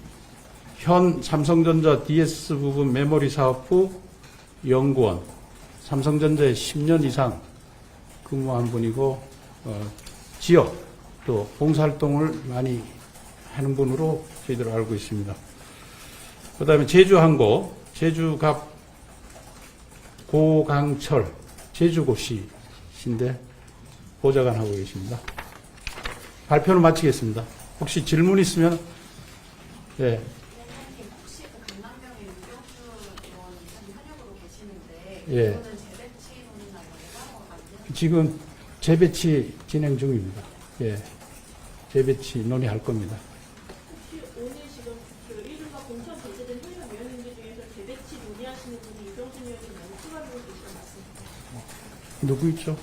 현 삼성전자 DS 부분 메모리 사업부 연구원. 삼성전자에 10년 이상 근무한 분이고 지역 또 봉사활동을 많이 하는 분으로 저희들 알고 있습니다. 그 다음에 제주 한 곳, 제주갑 고강철 제주고시신데 보좌관 하고 계십니다. 발표를 마치겠습니다. 혹시 질문 있으면 네. 혹시 그 강남병의 유경수 의원 현역으로 계시는데 예. 이거는 재배치 논의나 이런 지금 재배치 진행 중입니다. 예. 재배치 논의할 겁니다. 혹시 오늘 지금 그 1일과 공천 배제된 현역 위원님들 중에서 재배치 논의하시는 분이 유경수 의원님 많이 추가되고 계시는 맞습니다. 누구 있죠?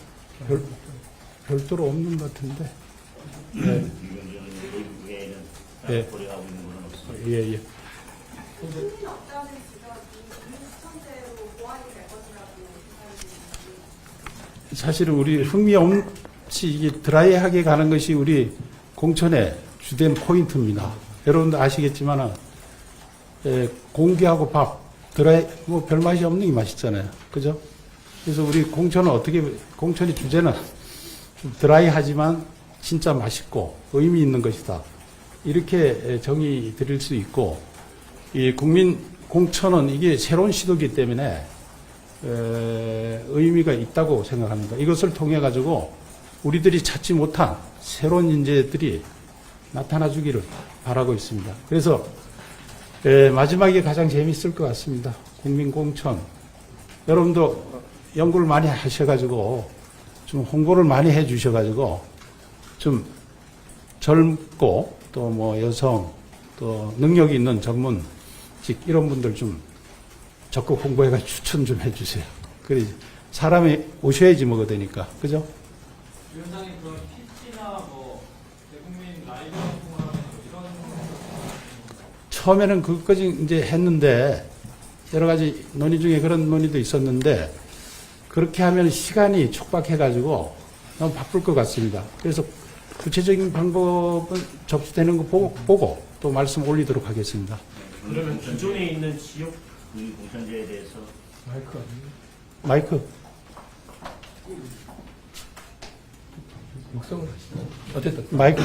별도로 없는 것 같은데. 네. 유경수 외에는 예. 고려하고 있는 건 없습니다. 예, 예. 승인 없다는 지적이 국민청재로 보완이 될 것이라고 생각이 사실은 우리 흥미없이 이게 드라이하게 가는 것이 우리 공천의 주된 포인트입니다. 여러분도 아시겠지만 공기하고 밥 드라이 뭐 별 맛이 없는 게 맛있잖아요. 그죠? 그래서 우리 공천은 공천의 주제는 좀 드라이하지만 진짜 맛있고 의미 있는 것이다. 이렇게 정의 드릴 수 있고, 이 국민 공천은 이게 새로운 시도이기 때문에 의미가 있다고 생각합니다. 이것을 통해 가지고 우리들이 찾지 못한 새로운 인재들이 나타나 주기를 바라고 있습니다. 그래서 마지막에 가장 재미있을 것 같습니다. 국민 공천. 여러분도 연구를 많이 하셔가지고 좀 홍보를 많이 해주셔가지고 좀 젊고 또 뭐 여성 또 능력이 있는 전문직 이런 분들 좀 적극 홍보해가 추천 좀 해주세요. 그래 사람이 오셔야지 뭐가 되니까. 그죠? 위원장님, 그 PT나 뭐 대국민 라이브 방송을 하는 이런 처음에는 그것까지 이제 했는데 여러 가지 논의 중에 그런 논의도 있었는데 그렇게 하면 시간이 촉박해가지고 너무 바쁠 것 같습니다. 그래서 구체적인 방법은 접수되는 거 보고 또 말씀 올리도록 하겠습니다. 그러면 기존에 있는 지역 공천제에 대해서 마이크. 어쨌든 마이크.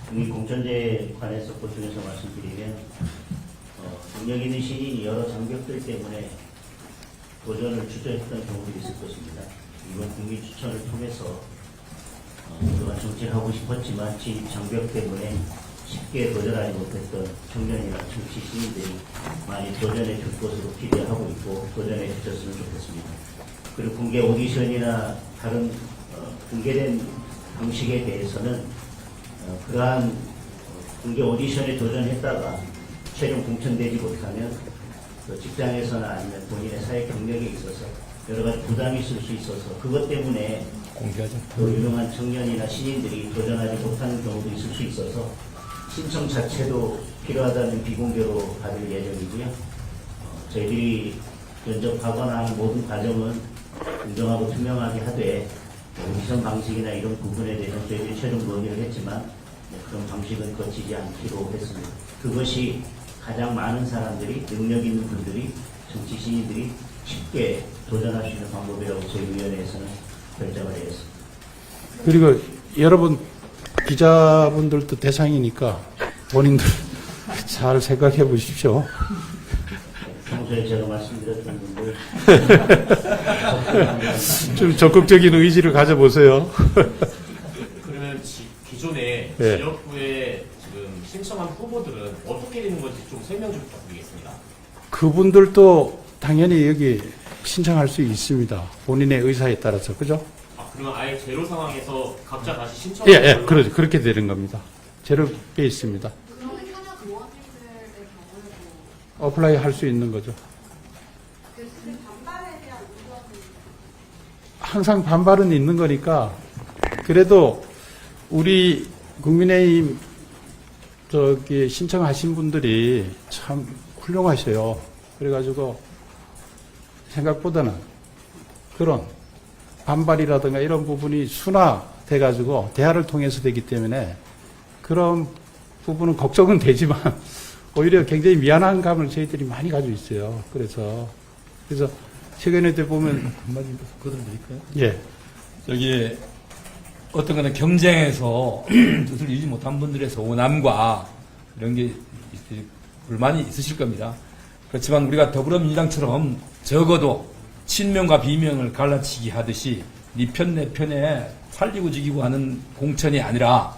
공천제에 관해서 보충해서 말씀드리면 능력 있는 신인이 여러 장벽들 때문에 도전을 주저했던 경우도 있을 것입니다. 이번 국민 추천을 통해서 그동안 정치를 하고 싶었지만 진입 장벽 때문에 쉽게 도전하지 못했던 청년이나 정치 시민들이 많이 도전해 줄 것으로 기대하고 있고 도전해 주셨으면 좋겠습니다. 그리고 공개 오디션이나 다른 공개된 방식에 대해서는 그러한 공개 오디션에 도전했다가 최종 공천되지 못하면 직장에서나 아니면 본인의 사회 경력에 있어서 여러 가지 부담이 있을 수 있어서 그것 때문에 공개하죠. 또 유능한 청년이나 신인들이 도전하지 못하는 경우도 있을 수 있어서 신청 자체도 필요하다는 비공개로 받을 예정이고요. 저희들이 면접하거나 하는 모든 과정은 공정하고 투명하게 하되 오디션 방식이나 이런 부분에 대해서 저희들이 최종 논의를 했지만 그런 방식은 거치지 않기로 했습니다. 그것이 가장 많은 사람들이 능력 있는 분들이 정치 신인들이 쉽게 도전할 수 있는 방법이라고 저희 위원회에서는 결정을 했습니다. 그리고 여러분 기자분들도 대상이니까 본인들 잘 생각해 보십시오. 평소에 제가 말씀드렸던 분들 좀 적극적인 의지를 가져보세요. 그러면 기존에 네. 지역구에 지금 신청한 후보들은 어떻게 되는 건지 좀 설명 좀 부탁드리겠습니다. 그분들도 당연히 여기 신청할 수 있습니다. 본인의 의사에 따라서. 그죠? 그러면 아예 제로 상황에서 각자 다시 신청하는 예, 걸로? 그렇게 되는 겁니다. 제로 베이스입니다. 그러면 현역 의원님들의 경우에도 어플라이 할 수 있는 거죠. 그 반발에 대한 우려는 항상 반발은 있는 거니까 그래도 우리 국민의힘 저기 신청하신 분들이 참 훌륭하셔요. 그래가지고 생각보다는 그런 반발이라든가 이런 부분이 순화돼가지고 대화를 통해서 되기 때문에 그런 부분은 걱정은 되지만 오히려 굉장히 미안한 감을 저희들이 많이 가지고 있어요. 그래서 최근에 보면 한마디 그대로 드릴까요? 예. 저기 어떤 거는 경쟁에서 뜻을 이루지 못한 분들의 소원함과 이런 게 불만이 있으실 겁니다. 그렇지만 우리가 더불어민주당처럼 적어도 친명과 비명을 갈라치기 하듯이 네 편 내 편에 살리고 죽이고 하는 공천이 아니라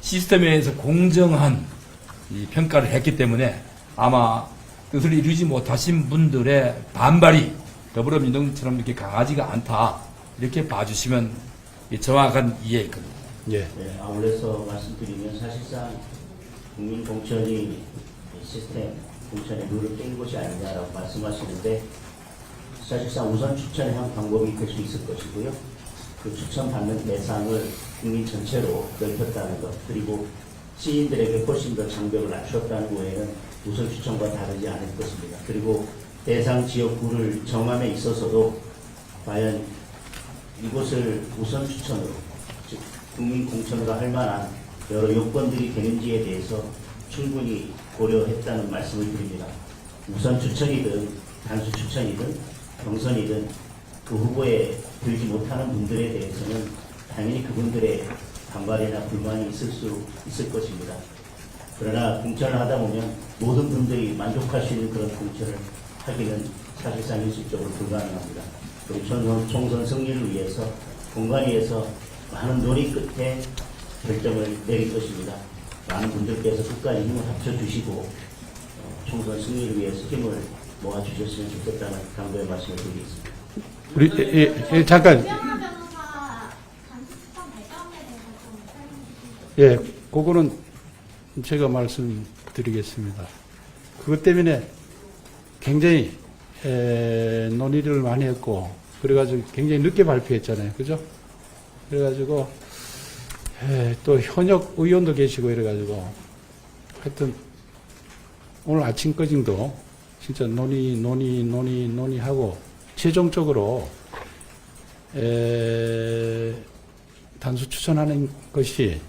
시스템에 의해서 공정한 이 평가를 했기 때문에 아마 뜻을 이루지 못하신 분들의 반발이 더불어민주당처럼 이렇게 강하지가 않다 이렇게 봐주시면 정확한 이해일 겁니다. 예. 네, 아울러서 말씀드리면 사실상 국민 공천이 시스템 공천의 룰을 깬 것이 아니냐라고 말씀하시는데 사실상 우선 추천의 한 방법이 될 수 있을 것이고요. 그 추천받는 대상을 국민 전체로 넓혔다는 것 그리고 시인들에게 훨씬 더 장벽을 낮췄다는 외에는 우선 추천과 다르지 않을 것입니다. 그리고 대상 지역구를 정함에 있어서도 과연 이곳을 우선 추천으로 즉 국민 공천으로 할 만한 여러 요건들이 되는지에 대해서 충분히 고려했다는 말씀을 드립니다. 우선 추천이든 단수 추천이든 경선이든 그 후보에 들지 못하는 분들에 대해서는 당연히 그분들의 반발이나 불만이 있을 것입니다. 그러나 공천을 하다 보면 모든 분들이 만족할 수 있는 그런 공천을 하기는 사실상 현실적으로 불가능합니다. 우리 총선 승리를 위해서 공관위에서 많은 논의 끝에 결정을 내릴 것입니다. 많은 분들께서 끝까지 힘을 합쳐주시고 총선 승리를 위해서 힘을 모아주셨으면 좋겠다는 강도의 말씀을 드리겠습니다. 우리 잠깐 변호사 단수 추천 배경에 대해서 좀 설명해 주시죠. 예, 그거는 제가 말씀드리겠습니다. 그것 때문에 굉장히 논의를 많이 했고, 그래가지고 굉장히 늦게 발표했잖아요. 그죠? 그래가지고, 또 현역 의원도 계시고 이래가지고, 하여튼, 오늘 아침까지도 진짜 논의하고, 최종적으로, 단수 추천하는 것이,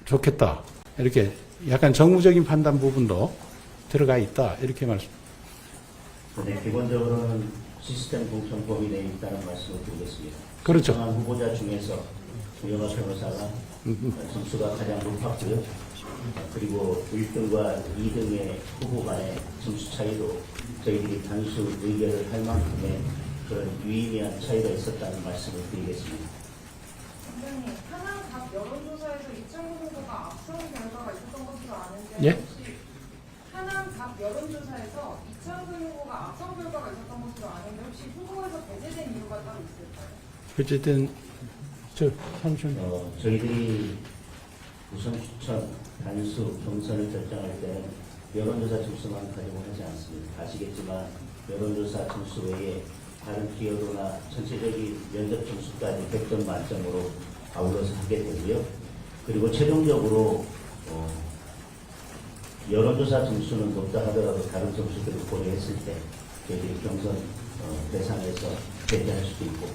좋겠다. 이렇게 약간 정무적인 판단 부분도 들어가 있다. 이렇게 말씀. 네, 기본적으로는 시스템 공천 범위 내에 있다는 말씀을 드리겠습니다. 그렇죠. 신청한 후보자 중에서 우영아 변호사가 점수가 가장 높았고요. 그리고 1등과 2등의 후보 간의 점수 차이도 저희들이 단수 의결을 할 만큼의 그런 유의미한 차이가 있었다는 말씀을 드리겠습니다. 원장님, 하남 각 여론조사에서 이창훈 후보가 앞선 결과가 있었던 것으로 아는데 예? 혹시 하남 각 여론조사에서 이창훈 후보가 앞선 결과가 있었던 것으로 아는데 혹시 후보에서 배제된 이유가 따로 있을까요? 어쨌든 삼촌. 저희들이 우선 추천, 단수, 경선을 결정할 때는 여론조사 점수만 가지고 하지 않습니다. 아시겠지만 여론조사 점수 외에 다른 기여도나 전체적인 면접 점수까지 100점 만점으로 아울러서 하게 되고요. 그리고 최종적으로 여론조사 점수는 높다 하더라도 다른 점수들을 고려했을 때 저희들이 경선 대상에서 배제할 수도 있고,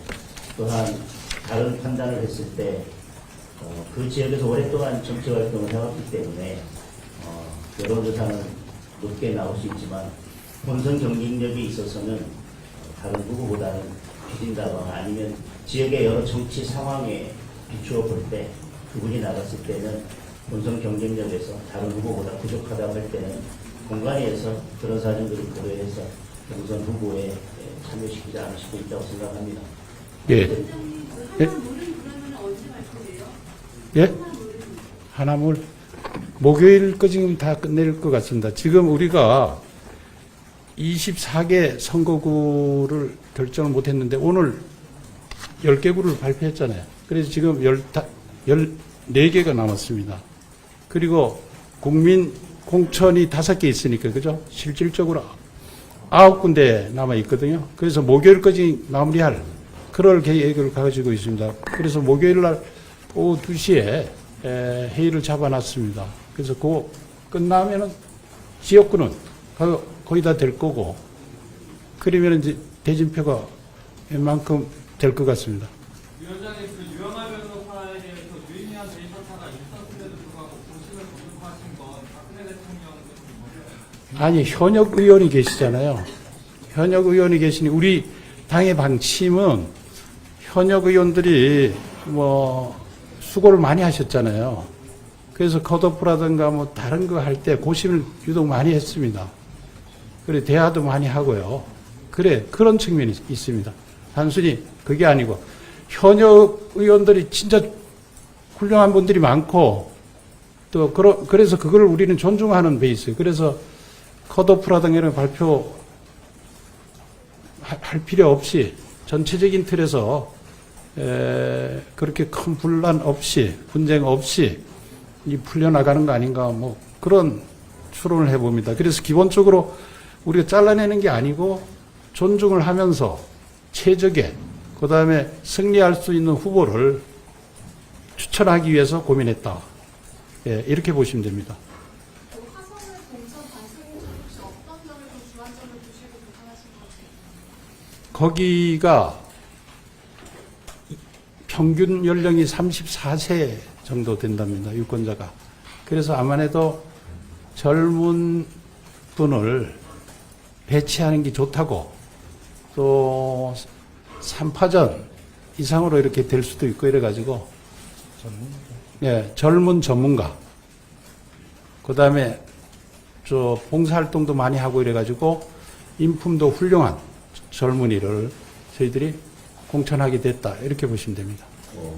또한 다른 판단을 했을 때 그 지역에서 오랫동안 정치 활동을 해왔기 때문에 여론조사는 높게 나올 수 있지만 본선 경쟁력이 있어서는 다른 누구보다는 비진다거나 아니면 지역의 여러 정치 상황에 비추어 볼 때 그분이 나갔을 때는 본선 경쟁력에서 다른 후보보다 부족하다고 할 때는 공간에서 그런 사정들을 고려해서 경선 후보에 참여시키지 않을 수도 있다고 생각합니다. 예. 예? 예? 하나물 목요일까지는 다 끝낼 것 같습니다. 지금 우리가 24개 선거구를 결정을 못했는데 오늘 10개구를 발표했잖아요. 그래서 지금 14개가 남았습니다. 그리고 국민 공천이 5개 있으니까, 그죠? 실질적으로 9군데 남아있거든요. 그래서 목요일까지 마무리할 그럴 계획을 가지고 있습니다. 그래서 목요일 날 오후 2시에 회의를 잡아놨습니다. 그래서 그거 끝나면은 지역구는 거의 다 될 거고, 그러면 이제 대진표가 웬만큼 될 것 같습니다. 위원장님, 그 유영아 변호사에 대해서 유의미한 데이터가 있었음에도 불구하고 고심을 거부하신 건 박근혜 대통령 아니, 현역 의원이 계시잖아요. 현역 의원이 계시니 우리 당의 방침은 현역 의원들이 수고를 많이 하셨잖아요. 그래서 컷오프라든가 다른 거 할 때 고심을 유독 많이 했습니다. 그래, 대화도 많이 하고요. 그런 측면이 있습니다. 단순히 그게 아니고, 현역 의원들이 진짜 훌륭한 분들이 많고, 또, 그래서 그걸 우리는 존중하는 베이스. 그래서 컷오프라든가 이런 발표 할 필요 없이 전체적인 틀에서 그렇게 큰 분란 없이, 분쟁 없이 풀려나가는 거 아닌가, 그런 추론을 해봅니다. 그래서 기본적으로 우리가 잘라내는 게 아니고 존중을 하면서 최적의, 그 다음에 승리할 수 있는 후보를 추천하기 위해서 고민했다. 이렇게 보시면 됩니다. 화성을 공천 단순히 혹시 어떤 점을 좀 주안점을 두시고 구성하신 거지? 거기가 평균 연령이 34세 정도 된답니다. 유권자가. 그래서 아무래도 젊은 분을 배치하는 게 좋다고, 또 3파전 이상으로 이렇게 될 수도 있고 이래가지고, 젊은 전문가, 그 다음에 봉사활동도 많이 하고 이래가지고 인품도 훌륭한 젊은이를 저희들이 공천하게 됐다, 이렇게 보시면 됩니다.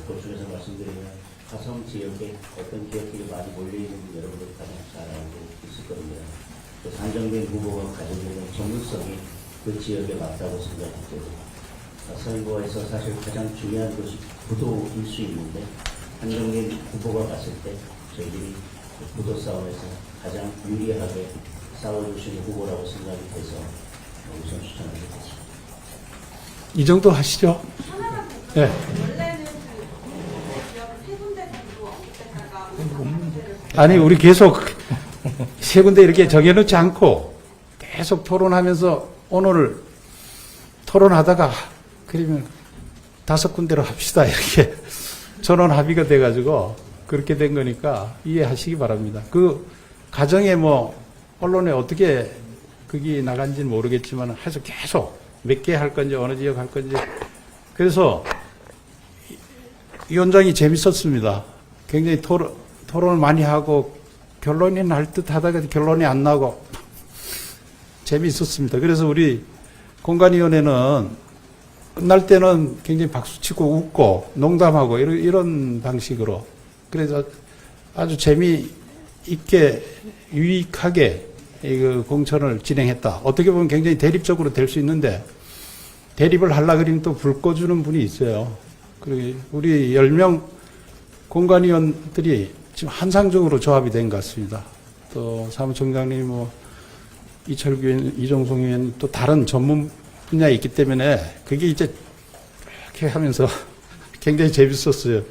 보충해서 말씀드리면 화성 지역에 어떤 기업들이 많이 몰려있는지 여러분들이 가장 잘 알고 있을 겁니다. 또 산정된 후보가 가지고 있는 전문성이 그 지역에 맞다고 생각했고, 선거에서 사실 가장 중요한 것이 구도일 수 있는데, 한정된 후보가 갔을 때 저희들이 구도 싸움에서 가장 유리하게 싸워주시는 후보라고 생각이 돼서 우선 추천하겠습니다. 이 정도 하시죠? 네. 원래는 그 지역 세 군데 정도 언급했다가 아니, 우리 계속 세 군데 이렇게 정해놓지 않고 계속 토론하면서 오늘 토론하다가 그러면 5군데로 합시다. 이렇게 전원 합의가 돼가지고 그렇게 된 거니까 이해하시기 바랍니다. 그 가정에 뭐 언론에 어떻게 그게 나간지는 모르겠지만 해서 계속 몇 개 할 건지 어느 지역 할 건지 그래서 위원장이 재밌었습니다. 굉장히 토론을 많이 하고 결론이 날 듯 하다가 결론이 안 나고 재미있었습니다. 그래서 우리 공관위원회는 끝날 때는 굉장히 박수치고 웃고 농담하고 이런 방식으로 그래서 아주 재미있게 유익하게 그 공천을 진행했다. 어떻게 보면 굉장히 대립적으로 될 수 있는데 대립을 하려고 그러면 또 불 꺼주는 분이 있어요. 그리고 우리 10명 공관위원들이 지금 한상적으로 조합이 된 것 같습니다. 또 사무총장님, 이철규 의원, 이종송 의원 또 다른 전문 분야에 있기 때문에 그게 이제 이렇게 하면서 굉장히 재밌었어요.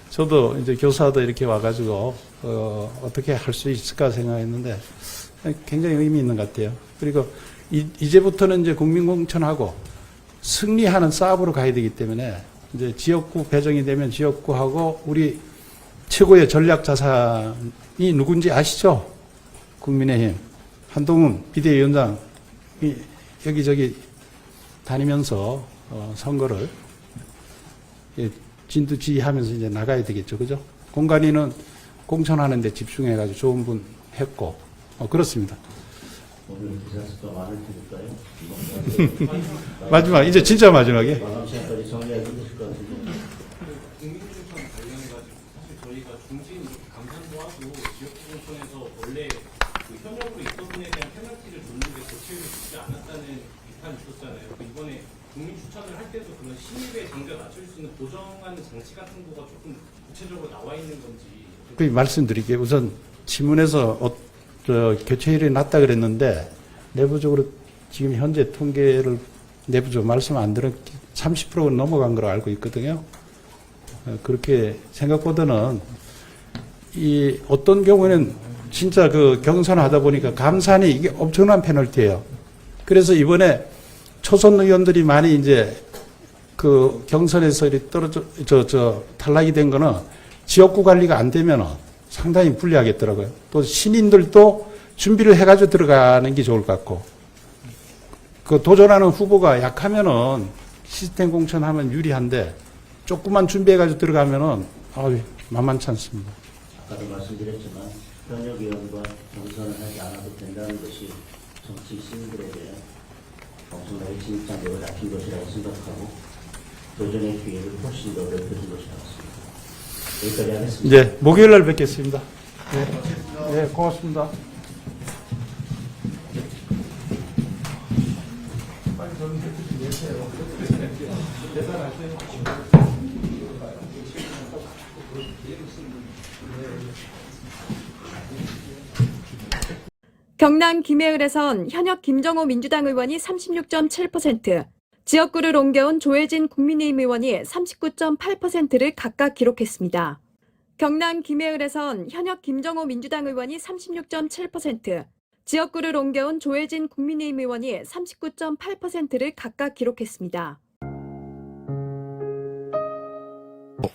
저도 이제 교사도 이렇게 와가지고 어떻게 할 수 있을까 생각했는데 굉장히 의미 있는 것 같아요. 그리고 이제부터는 이제 국민공천하고 승리하는 싸움으로 가야 되기 때문에 이제 지역구 배정이 되면 지역구하고 우리 최고의 전략 자산이 누군지 아시죠? 국민의힘 한동훈 비대위원장이 여기저기 다니면서 선거를 진두지휘하면서 이제 나가야 되겠죠, 그죠? 공관위는 공천하는 데 집중해가지고 좋은 분 했고 그렇습니다. 오늘 기사수가 많을 테니까요. 마지막 이제 진짜 마지막에. 마감 시간까지 정리하기 힘드실 것 같은데. 국민공천 관련해가지고 사실 저희가 중진 이렇게 감산도 하고 지역구공천에서 원래 그 현역으로 있던 분에 대한 페널티를 줬는 게 고체율이 좋지 않았다는 비판이 있었잖아요. 이번에 국민 추천을 할 때도 그런 신입의 장벽 낮출 수 있는 보정하는 장치 같은 거가 조금 구체적으로 나와 있는 건지. 그 말씀드릴게요. 우선 지문에서 교체율이 낮다 그랬는데 내부적으로 지금 현재 통계를 내부적으로 말씀 안 들은 30%가 넘어간 걸로 알고 있거든요. 그렇게 생각보다는 이 어떤 경우에는 진짜 그 경선하다 보니까 감산이 이게 엄청난 페널티예요. 그래서 이번에 초선 의원들이 많이 이제 그 경선에서 탈락이 된 거는 지역구 관리가 안 되면은 상당히 불리하겠더라고요. 또 신인들도 준비를 해가지고 들어가는 게 좋을 것 같고, 그 도전하는 후보가 약하면은 시스템 공천하면 유리한데 조금만 준비해가지고 들어가면은 만만치 않습니다. 아까도 말씀드렸지만 현역 의원과 경선을 하지 않아도 된다는 것이 정치 시민들에게 엄청나게 진입장벽을 낮춘 것이라고 생각하고 도전의 기회를 훨씬 더 넓혀준 것이라고 생각합니다. 여기까지 하겠습니다. 이제 목요일 날 뵙겠습니다. 네, 고맙습니다. 경남 김해을에선 현역 김정호 민주당 의원이 36.7%, 지역구를 옮겨온 조혜진 국민의힘 의원이 39.8%를 각각 기록했습니다. 경남 김해을에선 현역 김정호 민주당 의원이 36.7%, 지역구를 옮겨온 조혜진 국민의힘 의원이 39.8%를 각각 기록했습니다.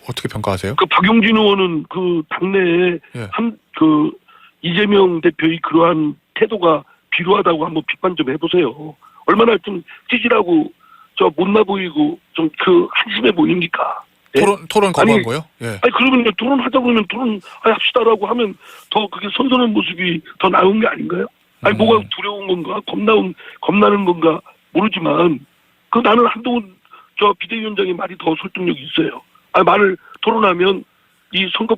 어떻게 평가하세요? 그 박용진 의원은 그 당내에 예. 이재명 대표의 그러한 태도가 비루하다고 한번 비판 좀 해보세요. 얼마나 좀 찌질하고 못나 보이고 좀 그 한심해 보입니까? 예? 토론 거부한 거요? 예. 아니 그러면 토론하자 그러면 합시다라고 하면 더 그게 선선한 모습이 더 나은 게 아닌가요? 아니 뭐가 두려운 건가 겁나는 건가 모르지만 그 나는 한동훈 비대위원장의 말이 더 설득력이 있어요. 말을 토론하면 이 선거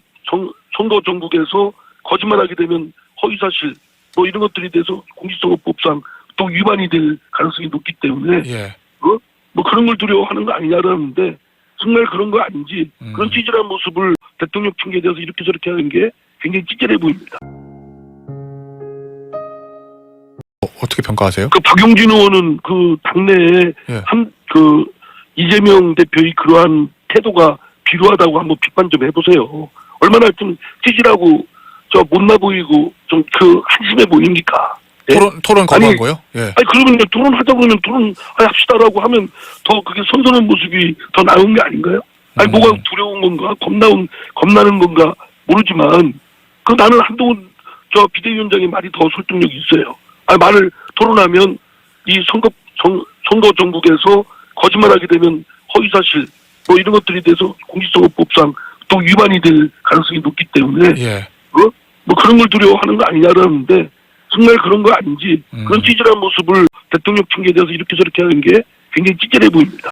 전국에서 거짓말하게 되면 허위사실 이런 것들이 돼서 공직선거법상 또 위반이 될 가능성이 높기 때문에 예. 그런 걸 두려워하는 거 아니냐라는데 정말 그런 거 아닌지 그런 찌질한 모습을 대통령 핑계에 대해서 이렇게 저렇게 하는 게 굉장히 찌질해 보입니다. 어떻게 평가하세요? 그 박용진 의원은 그 당내에 예. 그 이재명 대표의 그러한 태도가 비루하다고 한번 비판 좀 해보세요. 얼마나 좀 찌질하고 저 못나 보이고 좀 그 한심해 보입니까? 예? 토론 거부한 아니, 거요? 예. 아니 그러면 토론하자 그러면 합시다라고 하면 더 그게 선선한 모습이 더 나은 게 아닌가요? 아니 뭐가 두려운 건가 겁나는 건가 모르지만 그 나는 한동훈 저 비대위원장의 말이 더 설득력이 있어요. 아니 말을 토론하면 이 선거 정국에서 거짓말하게 되면 허위사실 뭐 이런 것들에 대해서 공직선거법상 또 위반이 될 가능성이 높기 때문에 예. 뭐 그런 걸 두려워하는 거 아니냐라는데 정말 그런 거 아닌지 그런 찌질한 모습을 대통령 핑계에 대해서 이렇게 저렇게 하는 게 굉장히 찌질해 보입니다.